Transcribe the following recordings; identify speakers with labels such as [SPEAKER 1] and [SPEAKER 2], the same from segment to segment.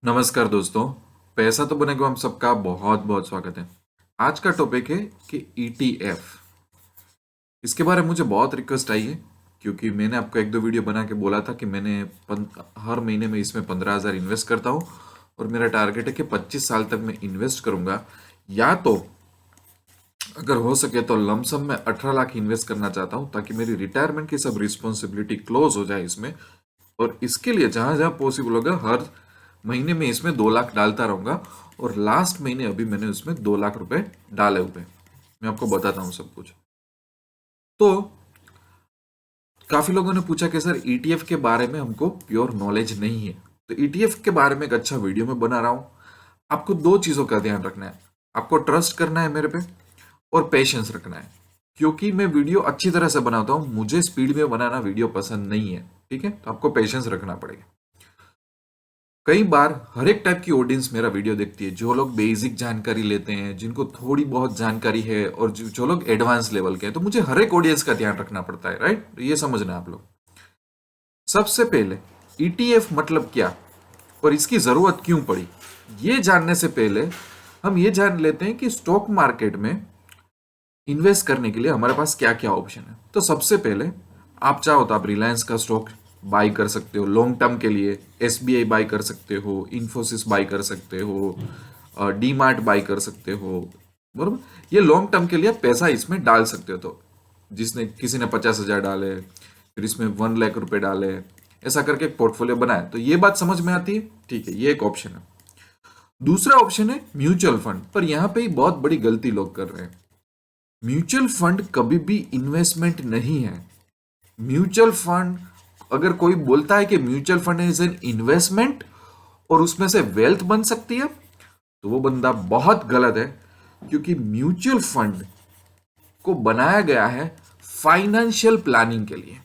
[SPEAKER 1] नमस्कार दोस्तों। पैसा तो बनेगा हम सबका बहुत बहुत स्वागत है। आज का टॉपिक है कि ईटीएफ। इसके बारे में मुझे बहुत रिक्वेस्ट आई है क्योंकि मैंने आपको एक दो वीडियो बना के बोला था कि हर महीने में इसमें 15,000 इन्वेस्ट करता हूँ और मेरा टारगेट है कि 25 साल तक मैं इन्वेस्ट करूंगा। या तो अगर हो सके तो लमसम में 18 लाख इन्वेस्ट करना चाहता हूँ ताकि मेरी रिटायरमेंट की सब रिस्पॉन्सिबिलिटी क्लोज हो जाए इसमें। और इसके लिए जहां जहां पॉसिबल होगा हर महीने में इसमें 2 लाख डालता रहूंगा। और लास्ट महीने अभी मैंने उसमें 2 लाख रुपए डाले हुए। मैं आपको बताता हूँ सब कुछ। तो काफी लोगों ने पूछा कि सर ईटीएफ के बारे में हमको प्योर नॉलेज नहीं है। तो ईटीएफ के बारे में एक अच्छा वीडियो में बना रहा हूं। आपको दो चीजों का ध्यान रखना है। आपको ट्रस्ट करना है मेरे पे और पेशेंस रखना है, क्योंकि मैं वीडियो अच्छी तरह से बनाता हूं। मुझे स्पीड में बनाना वीडियो पसंद नहीं है, ठीक है। तो आपको पेशेंस रखना पड़ेगा। कई बार हर एक टाइप की ऑडियंस मेरा वीडियो देखती है। जो लोग बेसिक जानकारी लेते हैं, जिनको थोड़ी बहुत जानकारी है, और जो लोग एडवांस लेवल के हैं। तो मुझे हर एक ऑडियंस का ध्यान रखना पड़ता है, राइट। ये समझना आप लोग। सबसे पहले ईटीएफ मतलब क्या और इसकी जरूरत क्यों पड़ी, ये जानने से पहले हम ये जान लेते हैं कि स्टॉक मार्केट में इन्वेस्ट करने के लिए हमारे पास क्या क्या ऑप्शन है। तो सबसे पहले आप चाहो तो आप रिलायंस का स्टॉक बाई कर सकते हो लॉन्ग टर्म के लिए। एसबीआई बाई कर सकते हो, इन्फोसिस बाई कर सकते हो, डी मार्ट बाई कर सकते हो, बरोबर। ये लॉन्ग टर्म के लिए पैसा इसमें डाल सकते हो। तो जिसने किसी ने 50,000 डाले, फिर इसमें 1 लाख रुपए डाले, ऐसा करके एक पोर्टफोलियो बनाया। तो ये बात समझ में आती है, ठीक है। ये एक ऑप्शन है। दूसरा ऑप्शन है म्यूचुअल फंड। पर यहां पे ही बहुत बड़ी गलती लोग कर रहे हैं। म्यूचुअल फंड कभी भी इन्वेस्टमेंट नहीं है। म्यूचुअल फंड, अगर कोई बोलता है कि mutual fund is an investment और उसमें से वेल्थ बन सकती है, तो वो बंदा बहुत गलत है। क्योंकि म्यूचुअल फंड को बनाया गया है फाइनेंशियल प्लानिंग के लिए।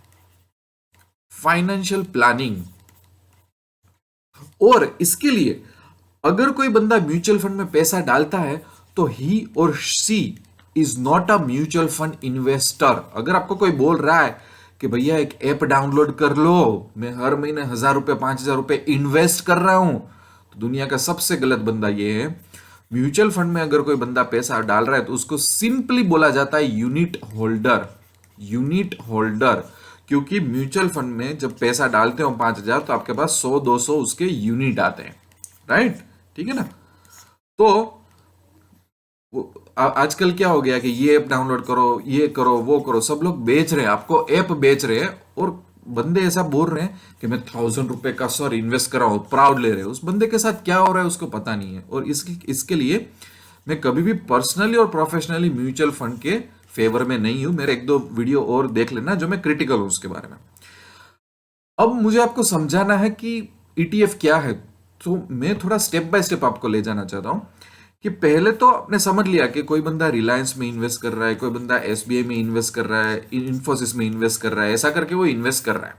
[SPEAKER 1] Financial planning. और इसके लिए अगर कोई बंदा म्यूचुअल फंड में पैसा डालता है तो ही और C is not a mutual fund investor. अगर आपको कोई बोल रहा है कि भैया एक ऐप डाउनलोड कर लो, मैं हर महीने 1,000 रुपए 5,000 रुपए इन्वेस्ट कर रहा हूं, तो दुनिया का सबसे गलत बंदा ये है। म्यूचुअल फंड में अगर कोई बंदा पैसा डाल रहा है तो उसको सिंपली बोला जाता है यूनिट होल्डर। Unit holder. क्योंकि म्यूचुअल फंड में जब पैसा डालते हो 5,000, तो आपके पास 100-200 उसके यूनिट आते हैं, राइट। ठीक है ना। तो आजकल क्या हो गया कि ये ऐप डाउनलोड करो, ये करो, वो करो, सब लोग बेच रहे हैं, आपको ऐप बेच रहे हैं। और बंदे ऐसा बोल रहे हैं कि मैं 1,000 रुपए का सर इन्वेस्ट कर रहा हूं, प्राउड ले रहे हैं। उस बंदे के साथ क्या हो रहा है उसको पता नहीं है। और इसके लिए मैं कभी भी पर्सनली और प्रोफेशनली म्यूचुअल फंड के फेवर में नहीं हूं। मेरे एक दो वीडियो और देख लेना जो मैं क्रिटिकल हूं उसके बारे में। अब मुझे आपको समझाना है कि ईटीएफ क्या है। तो मैं थोड़ा स्टेप बाय स्टेप आपको ले जाना चाहता हूं कि पहले तो आपने समझ लिया कि कोई बंदा रिलायंस में इन्वेस्ट कर रहा है, कोई बंदा एसबीआई में इन्वेस्ट कर रहा है, इन्फोसिस में इन्वेस्ट कर रहा है, ऐसा करके वो इन्वेस्ट कर रहा है।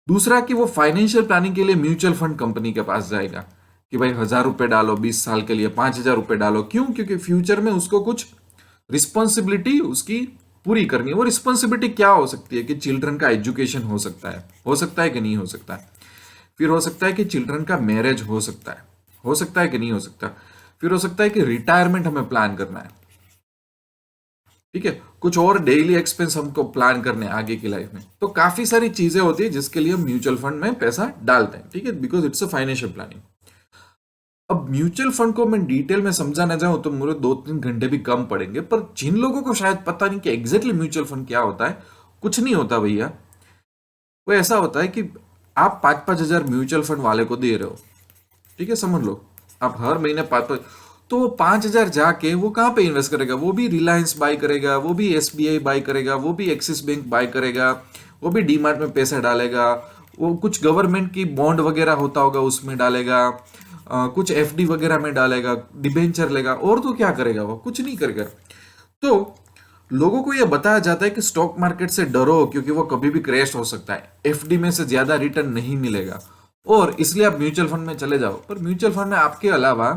[SPEAKER 1] दूसरा कि वो फाइनेंशियल प्लानिंग के लिए म्यूचुअल फंड कंपनी के पास जाएगा कि भाई 1,000 रुपए डालो 20 साल के लिए, 5,000 रुपए डालो। क्यों? क्योंकि फ्यूचर में उसको कुछ रिस्पॉन्सिबिलिटी उसकी पूरी करनी है। वो रिस्पॉन्सिबिलिटी क्या हो सकती है कि चिल्ड्रन का एजुकेशन हो सकता है कि नहीं हो सकता है। फिर हो सकता है कि चिल्ड्रन का मैरिज हो सकता है कि नहीं हो सकता। फिर हो सकता है कि रिटायरमेंट हमें प्लान करना है, ठीक है। कुछ और डेली एक्सपेंस हमको प्लान करने हैं आगे की लाइफ में। तो काफी सारी चीजें होती है जिसके लिए हम म्यूचुअल फंड में पैसा डालते हैं, ठीक है, because it's a financial planning. अब म्यूचुअल फंड को मैं डिटेल में समझाना चाहूं तो मुझे 2-3 घंटे भी कम पड़ेंगे। पर जिन लोगों को शायद पता नहीं कि एग्जैक्टली म्यूचुअल फंड क्या होता है, कुछ नहीं होता भैया। वो ऐसा होता है कि आप 5-5 हजार म्यूचुअल फंड वाले को दे रहे हो, ठीक है, समझ लो। आप हर महीने 5-5, तो वो 5,000 जाके वो कहाँ पे इन्वेस्ट करेगा? वो भी रिलायंस बाय करेगा, वो भी एसबीआई बाय करेगा, वो भी एक्सिस बैंक बाय करेगा, वो भी डीमार्ट में पैसा डालेगा, वो कुछ गवर्नमेंट की बॉन्ड वगैरह होता होगा उसमें डालेगा, कुछ एफडी वगैरह में डालेगा, डिबेंचर लेगा। और तो क्या करेगा? वो कुछ नहीं करेगा। तो लोगों को यह बताया जाता है कि स्टॉक मार्केट से डरो क्योंकि वो कभी भी क्रैश हो सकता है, एफडी में से ज्यादा रिटर्न नहीं मिलेगा, और इसलिए आप म्यूचुअल फंड में चले जाओ। पर म्यूचुअल फंड में आपके अलावा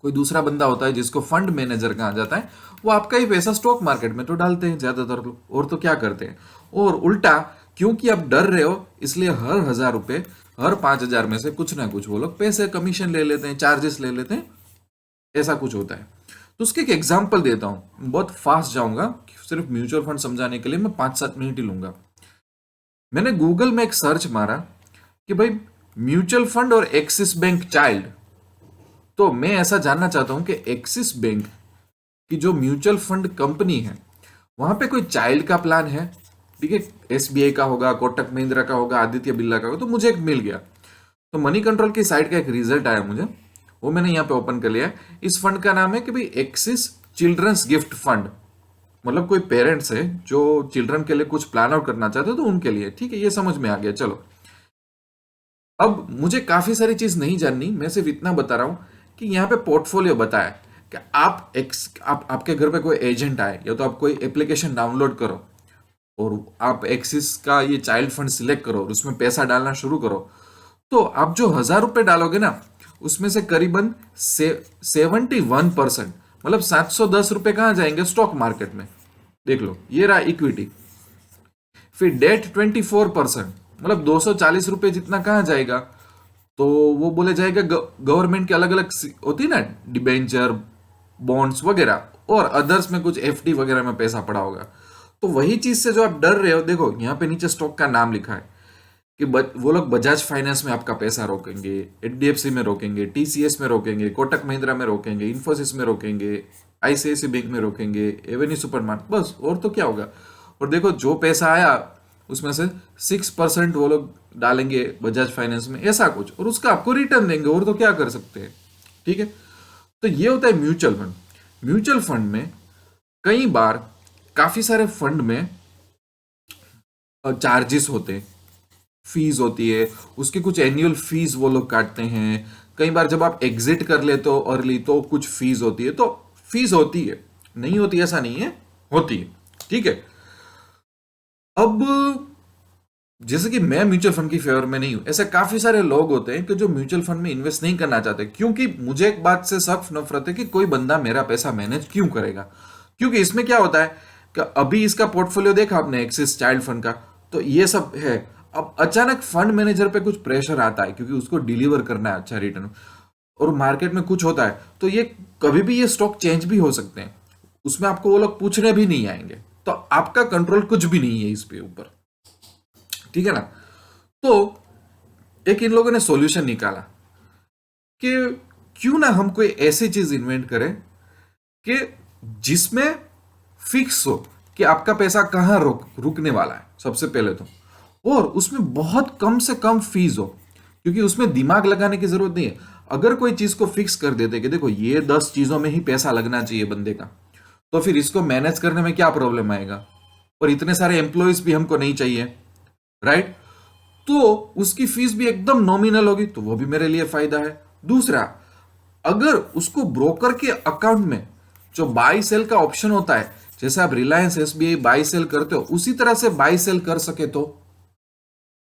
[SPEAKER 1] कोई दूसरा बंदा होता है जिसको फंड मैनेजर कहा जाता है। वो आपका ही पैसा स्टॉक मार्केट में तो डालते हैं ज्यादातर लोग। और तो क्या करते हैं, और उल्टा, क्योंकि आप डर रहे हो इसलिए हर 1,000 रुपए हर 5,000 में से कुछ ना कुछ वो लोग पैसे कमीशन ले लेते हैं, चार्जेस ले लेते हैं, ऐसा कुछ होता है। तो उसके एक एग्जाम्पल देता हूं, बहुत फास्ट जाऊंगा, सिर्फ म्यूचुअल फंड समझाने के लिए मैं 5-7 मिनट ही लूंगा। मैंने गूगल में एक सर्च मारा कि भाई म्यूचुअल फंड और एक्सिस बैंक चाइल्ड, तो मैं ऐसा जानना चाहता हूं कि एक्सिस बैंक की जो म्यूचुअल फंड कंपनी है वहां पे कोई चाइल्ड का प्लान है? ठीक है, एसबीआई का होगा, कोटक महिंद्रा का होगा, आदित्य बिरला का होगा, तो मुझे एक मिल गया। तो मनी कंट्रोल की साइट का एक रिजल्ट आया मुझे, वो मैंने यहाँ पे ओपन कर लिया है। इस फंड का नाम है कि भाई एक्सिस चिल्ड्रंस गिफ्ट फंड, मतलब कोई पेरेंट्स है जो चिल्ड्रन के लिए कुछ प्लान आउट करना चाहते हो तो उनके लिए। ठीक है, ये समझ में आ गया। चलो, अब मुझे काफी सारी चीज नहीं जाननी, मैं सिर्फ इतना बता रहा हूं कि यहाँ पे पोर्टफोलियो बताया कि आपके घर पे कोई एजेंट आए या तो आप कोई एप्लीकेशन डाउनलोड करो और आप एक्सिस का ये चाइल्ड फंड सिलेक्ट करो और उसमें पैसा डालना शुरू करो, तो आप जो 1,000 रुपए डालोगे ना, उसमें से करीबन 71%, मतलब 710 रुपए कहाँ जाएंगे? स्टॉक मार्केट में। देख लो, ये रहा इक्विटी। फिर डेट 24%, मतलब 240 रुपए जितना कहाँ जाएगा? तो वो बोले जाएगा गवर्नमेंट के अलग अलग होती ना, डिबेंचर, बॉन्ड्स वगैरह, और अदर्स में कुछ एफडी वगैरह में पैसा पड़ा होगा। तो वही चीज से जो आप डर रहे हो, देखो यहाँ पे नीचे स्टॉक का नाम लिखा है कि वो लोग बजाज फाइनेंस में आपका पैसा रोकेंगे, एचडीएफसी में रोकेंगे, टीसीएस में रोकेंगे, कोटक महिंद्रा में रोकेंगे, इन्फोसिस में रोकेंगे, आईसीआईसी बैंक में रोकेंगे, एवेन्यू सुपरमार्ट, बस और तो क्या होगा। और देखो जो पैसा आया उसमें से 6% वो लोग डालेंगे बजाज फाइनेंस में, ऐसा कुछ, और उसका आपको रिटर्न देंगे, और तो क्या कर सकते हैं। ठीक है, तो ये होता है म्यूचुअल फंड। म्यूचुअल फंड में कई बार काफी सारे फंड में चार्जेस होते हैं, फीस होती है, उसकी कुछ एनुअल फीस वो लोग काटते हैं। कई बार जब आप एग्जिट कर लेते हो अर्ली तो कुछ फीस होती है, तो फीस होती है, नहीं होती ऐसा नहीं है, होती है। ठीक है, अब जैसे कि मैं म्यूचुअल फंड की फेवर में नहीं हूं, ऐसे काफी सारे लोग होते हैं कि जो म्यूचुअल फंड में इन्वेस्ट नहीं करना चाहते, क्योंकि मुझे एक बात से सख्त नफरत है कि कोई बंदा मेरा पैसा मैनेज क्यों करेगा। क्योंकि इसमें क्या होता है कि अभी इसका पोर्टफोलियो देखा आपने एक्सिस चाइल्ड फंड का, तो ये सब है। अब अचानक फंड मैनेजर पे कुछ प्रेशर आता है क्योंकि उसको डिलीवर करना है अच्छा रिटर्न, और मार्केट में कुछ होता है, तो ये कभी भी ये स्टॉक चेंज भी हो सकते हैं, उसमें आपको वो लोग पूछने भी नहीं आएंगे, तो आपका कंट्रोल कुछ भी नहीं है इस पे ऊपर। ठीक है ना। तो एक इन लोगों ने सॉल्यूशन निकाला कि क्यों ना हम कोई ऐसी चीज इन्वेंट करें कि जिसमें फिक्स हो कि आपका पैसा कहां रुकने वाला है सबसे पहले तो, और उसमें बहुत कम से कम फीस हो, क्योंकि उसमें दिमाग लगाने की जरूरत नहीं है। अगर कोई चीज को फिक्स कर देते कि देखो ये 10 चीजों में ही पैसा लगना चाहिए बंदे का, तो फिर इसको मैनेज करने में क्या प्रॉब्लम आएगा? और इतने सारे एम्प्लॉयज भी हमको नहीं चाहिए, राइट? तो उसकी फीस भी एकदम नॉमिनल होगी, तो वो भी मेरे लिए फायदा है। दूसरा, अगर उसको ब्रोकर के अकाउंट में जो बाई सेल का ऑप्शन होता है, जैसे आप रिलायंस एसबीआई बाई सेल करते हो, उसी तरह से बाई सेल कर सके तो।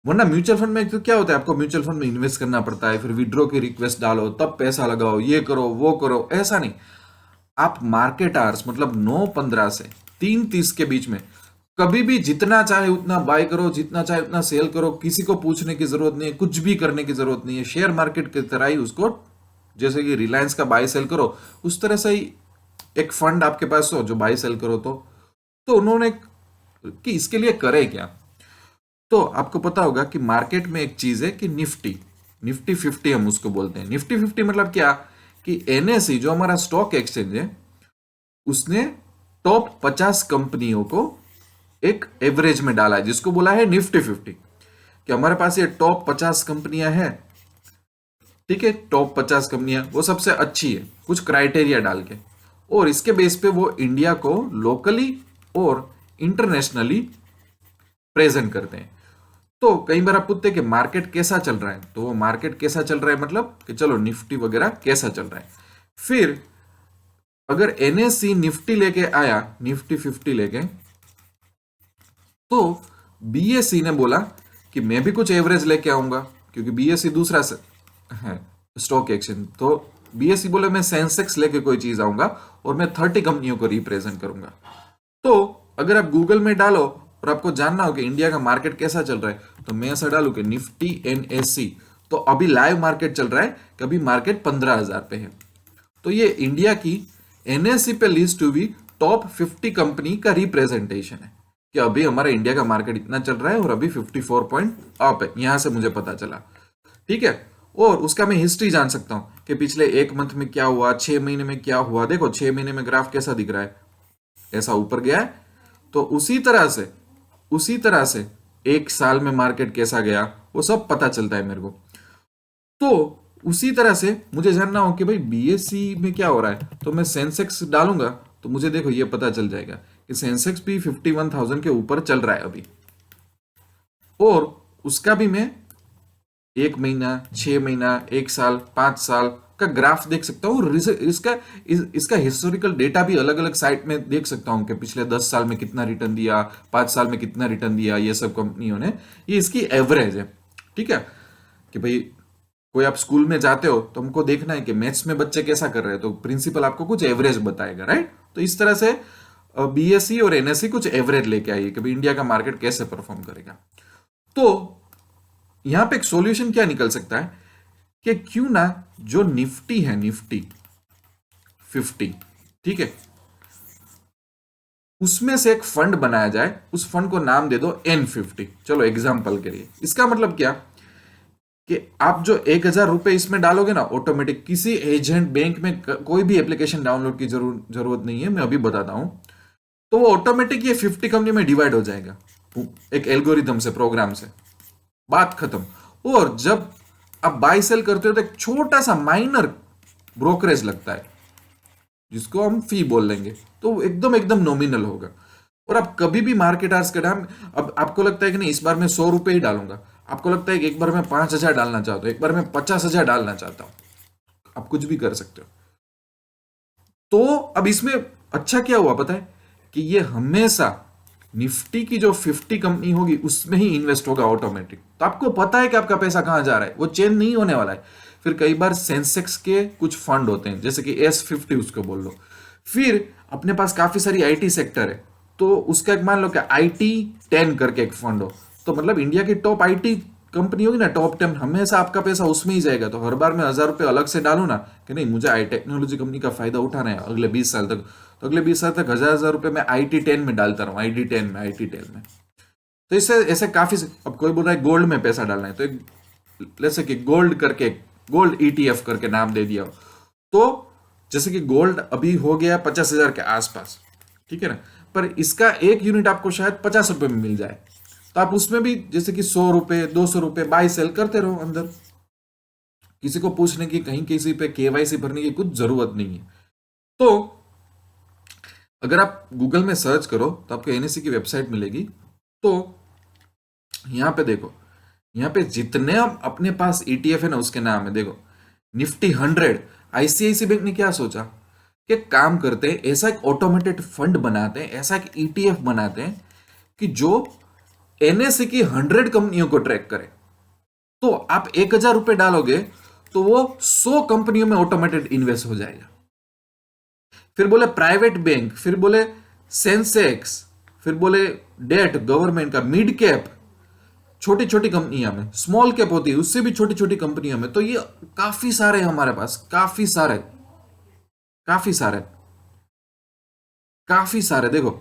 [SPEAKER 1] वरना म्यूचुअल फंड में तो क्या होता है, आपको म्यूचुअल फंड में इन्वेस्ट करना पड़ता है, फिर विड्रॉ की रिक्वेस्ट डालो, तब पैसा लगाओ, ये करो वो करो, ऐसा नहीं। आप मार्केट आवर्स मतलब 9:15 से 3:30 के बीच में कभी भी जितना चाहे उतना बाय करो, जितना चाहे उतना सेल करो, किसी को पूछने की जरूरत नहीं है, कुछ भी करने की जरूरत नहीं है। शेयर मार्केट की तरह ही उसको, जैसे कि रिलायंस का बाय सेल करो, उस तरह से ही एक फंड आपके पास हो जो बाय सेल करो। तो उन्होंने कि इसके लिए करे क्या, तो आपको पता होगा कि मार्केट में एक चीज है कि निफ्टी 50 हम उसको बोलते हैं। निफ्टी 50 मतलब क्या कि एनएसई जो हमारा स्टॉक एक्सचेंज है, उसने टॉप 50 कंपनियों को एक एवरेज में डाला है, जिसको बोला है निफ्टी 50, कि हमारे पास ये टॉप 50 कंपनियां हैं। ठीक है, टॉप 50 कंपनियां वो सबसे अच्छी है, कुछ क्राइटेरिया डाल के, और इसके बेस पे वो इंडिया को लोकली और इंटरनेशनली प्रेजेंट करते हैं। तो कई बार आप पूछते हैं कि मार्केट कैसा चल रहा है, तो वो मार्केट कैसा चल रहा है मतलब कि चलो निफ्टी वगैरह कैसा चल रहा है। फिर अगर एनएससी निफ्टी लेके आया, निफ्टी 50 लेके, तो बीएसई ने बोला कि मैं भी कुछ एवरेज लेके आऊंगा, क्योंकि बीएसई दूसरा है स्टॉक एक्सचेंज। तो बीएसई बोले मैं सेंसेक्स लेके कोई चीज आऊंगा और मैं 30 कंपनियों को रिप्रेजेंट करूंगा। तो अगर आप गूगल में डालो और आपको जानना हो कि इंडिया का मार्केट कैसा चल रहा है, तो मैं ऐसा डालू कि निफ्टी एनएससी, तो अभी लाइव मार्केट चल रहा है कि अभी मार्केट 15,000 पे है। तो ये इंडिया की एनएससी पे लिस्ट हुई टॉप 50 कंपनी का रिप्रेजेंटेशन है कि अभी हमारा इंडिया का मार्केट इतना चल रहा है और अभी 54 पॉइंट अप है, यहां से मुझे पता चला। ठीक है, और उसका मैं हिस्ट्री जान सकता हूं कि पिछले एक मंथ में क्या हुआ, 6 महीने में क्या हुआ। देखो 6 महीने में ग्राफ कैसा दिख रहा है, ऐसा ऊपर गया है। तो उसी तरह से एक साल में मार्केट कैसा गया वो सब पता चलता है मेरे को। तो उसी तरह से मुझे जानना हो कि भाई बीएससी में क्या हो रहा है, तो मैं सेंसेक्स डालूंगा तो मुझे देखो ये पता चल जाएगा कि सेंसेक्स भी 51,000 के ऊपर चल रहा है अभी। और उसका भी मैं 1 महीना, 6 महीना, 1 साल, 5 साल का ग्राफ देख सकता हूँ। और इसका हिस्टोरिकल डेटा भी अलग अलग साइट में देख सकता हूँ कि पिछले 10 साल में कितना रिटर्न दिया, 5 साल में कितना रिटर्न दिया, ये सब कंपनियों ने। ये इसकी एवरेज है। ठीक है, कि भाई कोई आप स्कूल में जाते हो तो हमको देखना है कि मैथ्स में बच्चे कैसा कर रहे हैं, तो प्रिंसिपल आपको कुछ एवरेज बताएगा, राइट। तो इस तरह से बीएससी और एनएससी कुछ एवरेज लेके आइए कि भाई इंडिया का मार्केट कैसे परफॉर्म करेगा। तो यहां पे एक सॉल्यूशन क्या निकल सकता है कि क्यों ना जो निफ्टी है, निफ्टी 50, ठीक है, उसमें से एक फंड बनाया जाए, उस फंड को नाम दे दो N50। चलो एग्जांपल के लिए, इसका मतलब क्या कि आप जो 1,000 रुपए इसमें डालोगे ना, ऑटोमेटिक किसी एजेंट बैंक में कोई भी एप्लीकेशन डाउनलोड की जरूरत नहीं है, मैं अभी बताता हूं। तो वो ऑटोमेटिक ये 50 कंपनी में डिवाइड हो जाएगा एक एल्गोरिथम से, प्रोग्राम से, बात खत्म। और जब आप बाय सेल करते हो तो एक छोटा सा माइनर ब्रोकरेज लगता है जिसको हम फी बोल लेंगे, तो एकदम एकदम नॉमिनल होगा। और आप कभी भी मार्केट आवर्स के टाइम, अब आपको लगता है कि नहीं इस बार मैं 100 रुपए ही डालूंगा, आपको लगता है कि एक बार मैं 5,000 डालना चाहता हूं, एक बार मैं 50,000 डालना चाहता हूं, आप कुछ भी कर सकते हो। तो अब इसमें अच्छा क्या हुआ पता है कि ये हमेशा निफ्टी की जो 50 कंपनी होगी उसमें ही इन्वेस्ट होगा ऑटोमेटिक। तो आपको पता है कि आपका पैसा कहां जा रहा है, वो चेंज नहीं होने वाला है। फिर कई बार सेंसेक्स के कुछ फंड होते हैं, जैसे कि S50 उसको बोल लो। फिर अपने पास काफी सारी आईटी सेक्टर है, तो उसका एक मान लो कि IT10 करके एक फंड हो, तो मतलब इंडिया की टॉप आईटी कंपनी होगी ना, टॉप 10, हमेशा आपका पैसा उसमें ही जाएगा। तो हर बार मैं 1,000 रुपए अलग से डालू ना कि नहीं मुझे आई टेक्नोलॉजी कंपनी का फायदा उठाना है अगले 20 साल तक, तो अगले 20 साल तक 1,000 रुपए मैं IT10 में डालता रहूं, IT10 में। तो इससे ऐसे काफी, अब कोई बोल रहा है गोल्ड में पैसा डालना है, तो एक जैसे कि गोल्ड करके, गोल्ड ETF करके नाम दे दिया, तो जैसे कि गोल्ड अभी हो गया 50,000 के आसपास, ठीक है ना, पर इसका एक यूनिट आपको शायद 50 रुपए में मिल जाए, तो आप उसमें भी जैसे कि 100 रुपए, 200 रुपए बाय सेल करते रहो अंदर। किसी को पूछने की, कहीं किसी पे KYC भरने की कुछ जरूरत नहीं है। तो अगर आप गूगल में सर्च करो तो आपको NSE की वेबसाइट मिलेगी। तो यहां पे देखो, यहां पे जितने अपने पास ETF है ना उसके नाम है, देखो निफ्टी 100। ICICI बैंक ने क्या सोचा कि काम करते हैं, ऐसा एक ऑटोमेटेड फंड बनाते हैं, ऐसा एक ETF बनाते हैं कि जो NSE की 100 कंपनियों को ट्रैक करे। तो आप 1,000 रुपए डालोगे तो वो 100 कंपनियों में ऑटोमेटेड इन्वेस्ट हो जाएगा। फिर बोले प्राइवेट बैंक, फिर बोले सेंसेक्स, फिर बोले डेट गवर्नमेंट का, मिड कैप छोटी छोटी कंपनियां में, स्मॉल कैप होती है उससे भी छोटी छोटी कंपनियों में। तो ये काफी सारे हमारे पास, काफी सारे, काफी सारे, काफी सारे। देखो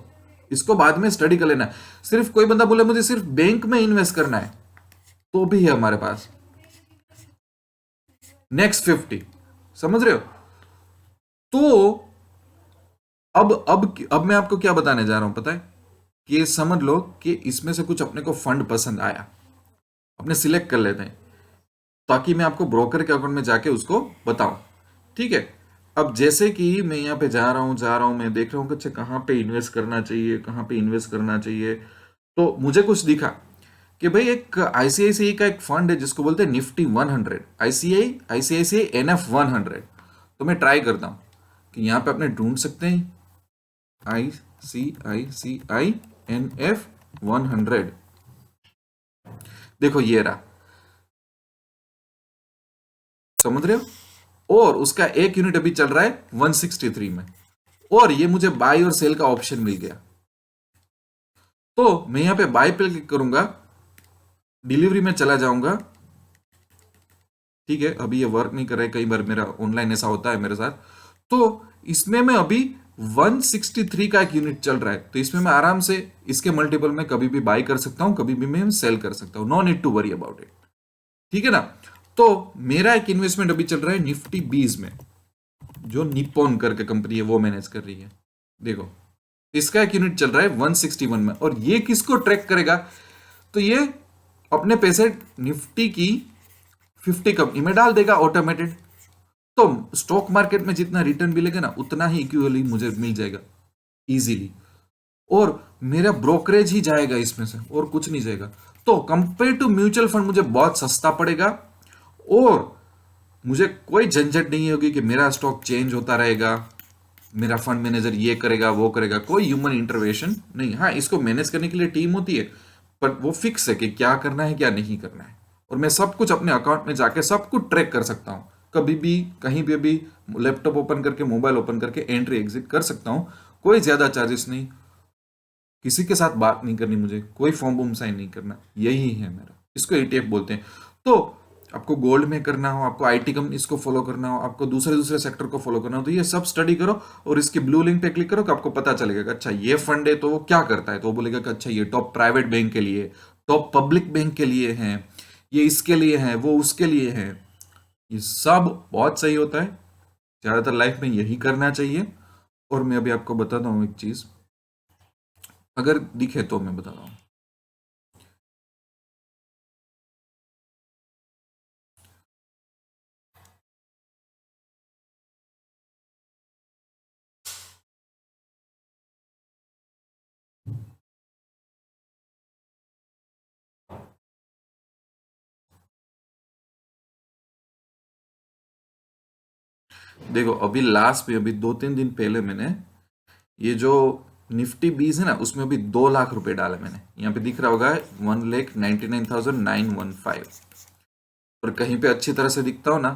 [SPEAKER 1] इसको बाद में स्टडी कर लेना। सिर्फ कोई बंदा बोले मुझे सिर्फ बैंक में इन्वेस्ट करना है, तो भी है हमारे पास नेक्स्ट 50, समझ रहे हो। तो अब मैं आपको क्या बताने जा रहा हूं पता है, कि ये समझ लो कि इसमें से कुछ अपने को फंड पसंद आया, अपने सिलेक्ट कर लेते हैं, ताकि मैं आपको ब्रोकर के अकाउंट में जाके उसको बताऊं। ठीक है, अब जैसे कि मैं यहाँ पे जा रहा हूं, मैं देख रहा हूँ कि अच्छा कहाँ पे इन्वेस्ट करना चाहिए, कहाँ पे इन्वेस्ट करना चाहिए। तो मुझे कुछ दिखा कि भाई एक ICICI का एक फंड है जिसको बोलते हैं निफ्टी 100, ICICI NF100। तो मैं ट्राई करता हूं कि यहाँ पे अपने ढूंढ सकते हैं ICICI NF100। देखो ये रहा, समझ रहे हो। और उसका एक यूनिट अभी चल रहा है 163 में, और ये मुझे बाय और सेल का ऑप्शन मिल गया। तो मैं यहाँ पे बाय पे क्लिक करूंगा, डिलीवरी में चला जाऊंगा। ठीक है, अभी ये वर्क नहीं कर रहा है, कई बार मेरा ऑनलाइन ऐसा होता है मेरे साथ। तो इसमें मैं अभी 163 का एक यूनिट चल रहा है, तो इसमें मैं आराम से इसके मल्टीपल में कभी भी बाय कर सकता हूं, कभी भी मैं सेल कर सकता हूं, no need to worry about it. ठीक है ना। तो मेरा एक इन्वेस्टमेंट अभी चल रहा है निफ्टी 20 में, जो निप्पॉन करके कंपनी है वो मैनेज कर रही है। देखो, इसका एक यूनिट चल रहा है 161 में, और ये किसको ट्रैक करेगा, तो ये अपने पैसे निफ्टी की 50 कंपनी में डाल देगा ऑटोमेटेड। तो स्टॉक मार्केट में जितना रिटर्न मिलेगा ना, उतना ही इक्वली मुझे मिल जाएगा इजीली, और मेरा ब्रोकरेज ही जाएगा इसमें से, और कुछ नहीं जाएगा। तो कंपेयर टू म्यूचुअल फंड मुझे बहुत सस्ता पड़ेगा, और मुझे कोई झंझट नहीं होगी कि मेरा स्टॉक चेंज होता रहेगा, मेरा फंड मैनेजर ये करेगा वो करेगा, कोई ह्यूमन इंटरवेंशन नहीं। हाँ, इसको मैनेज करने के लिए टीम होती है, पर वो फिक्स है कि क्या करना है क्या नहीं करना है, और मैं सब कुछ अपने अकाउंट में जाके सब कुछ ट्रैक कर सकता हूँ, कभी भी कहीं पे भी लैपटॉप ओपन करके मोबाइल ओपन करके एंट्री एग्जिट कर सकता हूँ। कोई ज्यादा चार्जेस नहीं, किसी के साथ बात नहीं करनी, मुझे कोई फॉर्म वॉर्म साइन नहीं करना, यही है मेरा। इसको ETF बोलते हैं। तो आपको गोल्ड में करना हो, आपको IT कंपनीज को फॉलो करना हो, आपको दूसरे दूसरे सेक्टर को फॉलो करना हो, तो ये सब स्टडी करो, और इसके ब्लू लिंक पे क्लिक करो कि आपको पता चलेगा कि अच्छा ये फंड है तो वो क्या करता है। तो वो बोलेगा कि अच्छा ये टॉप प्राइवेट बैंक के लिए, टॉप पब्लिक बैंक के लिए है, ये इसके लिए है, वो उसके लिए है। ये सब बहुत सही होता है, ज्यादातर लाइफ में यही करना चाहिए। और मैं अभी आपको बताता हूँ एक चीज, अगर दिखे तो मैं बता रहा हूँ। देखो, अभी लास्ट में अभी 2-3 दिन पहले मैंने ये जो निफ्टी 20 है ना, उसमें अभी 2 लाख रुपए डाले मैंने। यहाँ पे दिख रहा होगा 1,99,915। और कहीं पे अच्छी तरह से दिखता हो ना,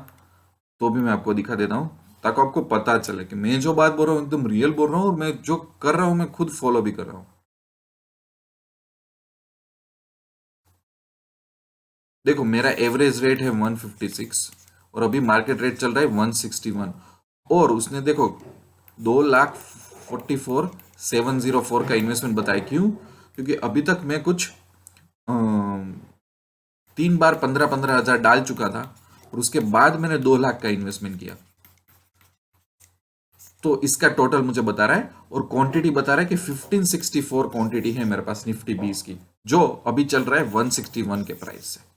[SPEAKER 1] तो भी मैं आपको दिखा देता हूँ, ताकि आपको पता चले कि मैं जो बात बोल रहा हूँ एकदम रियल बोल रहा हूँ, और मैं जो कर रहा हूँ मैं खुद फॉलो भी कर रहा हूँ। देखो, मेरा एवरेज रेट है 156, और अभी मार्केट रेट चल रहा है 161, और उसने देखो 2,44,704 का इन्वेस्टमेंट बताया। क्यों? क्योंकि अभी तक मैं कुछ 3 बार 15-15 हजार डाल चुका था, और उसके बाद मैंने 2 लाख का इन्वेस्टमेंट किया। तो इसका टोटल मुझे बता रहा है, और क्वांटिटी बता रहा है कि 1564 क्वांटिटी है मेरे पास निफ्टी 20 की, जो अभी चल रहा है 161 के प्राइस से।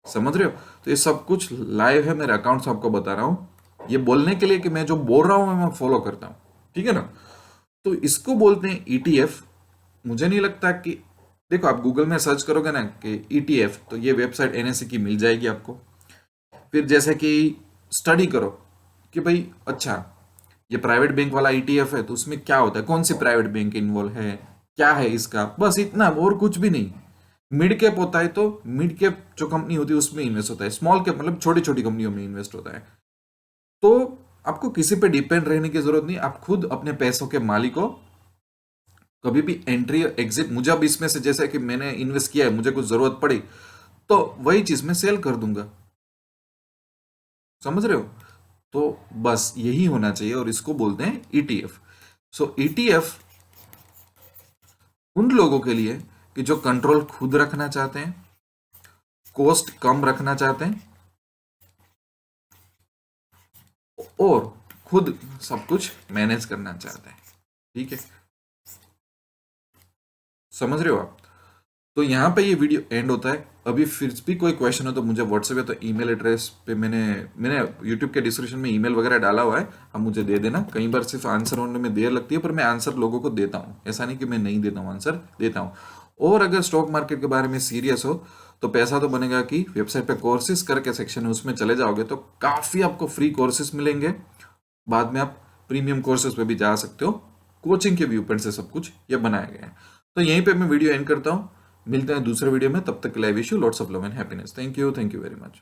[SPEAKER 1] समझ रहे हो? तो ये सब कुछ लाइव है, मेरे अकाउंट से आपको बता रहा हूं, ये बोलने के लिए कि मैं जो बोल रहा हूं मैं फॉलो करता हूं। ठीक है ना। तो इसको बोलते हैं ETF। मुझे नहीं लगता कि, देखो आप गूगल में सर्च करोगे ना कि ETF, तो ये वेबसाइट NSE की मिल जाएगी आपको। फिर जैसे कि स्टडी करो कि भाई अच्छा, ये प्राइवेट बैंक वाला ETF है, तो उसमें क्या होता है, कौन सी प्राइवेट बैंक इन्वॉल्व है, क्या है इसका, बस इतना, और कुछ भी नहीं। मिड कैप होता है तो मिड कैप जो कंपनी होती है उसमें इन्वेस्ट होता है, स्मॉल कैप मतलब छोटी छोटी कंपनियों में इन्वेस्ट होता है। तो आपको किसी पे डिपेंड रहने की जरूरत नहीं, आप खुद अपने पैसों के मालिक हो। कभी भी एंट्री एग्जिट, मुझे अब इसमें से जैसे कि मैंने इन्वेस्ट किया है, मुझे कुछ जरूरत पड़ी तो वही चीज मैं सेल कर दूंगा। समझ रहे हो? तो बस यही होना चाहिए, और इसको बोलते हैं ETF। सो ETF उन लोगों के लिए कि जो कंट्रोल खुद रखना चाहते हैं, कॉस्ट कम रखना चाहते हैं, और खुद सब कुछ मैनेज करना चाहते हैं। ठीक है, समझ रहे हो आप? तो यहाँ पे ये वीडियो एंड होता है। अभी फिर भी कोई क्वेश्चन हो तो मुझे व्हाट्सएप या तो ईमेल एड्रेस पे, मैंने मैंने यूट्यूब के डिस्क्रिप्शन में ईमेल वगैरह डाला हुआ है, आप मुझे दे देना। कई बार सिर्फ आंसर होने में देर लगती है, पर मैं आंसर लोगों को देता हूँ, ऐसा नहीं कि मैं नहीं देता हूँ, आंसर देता हूँ। और अगर स्टॉक मार्केट के बारे में सीरियस हो तो पैसा तो बनेगा कि वेबसाइट पे कोर्सेज करके सेक्शन है, उसमें चले जाओगे तो काफ़ी आपको फ्री कोर्सेज मिलेंगे। बाद में आप प्रीमियम कोर्सेज पे भी जा सकते हो, कोचिंग के व्यू पॉइंट से सब कुछ ये बनाया गया है। तो यहीं पे मैं वीडियो एंड करता हूँ, मिलते हैं दूसरे वीडियो में, तब तक के लिए wish you lots of love and happiness. Thank you very much.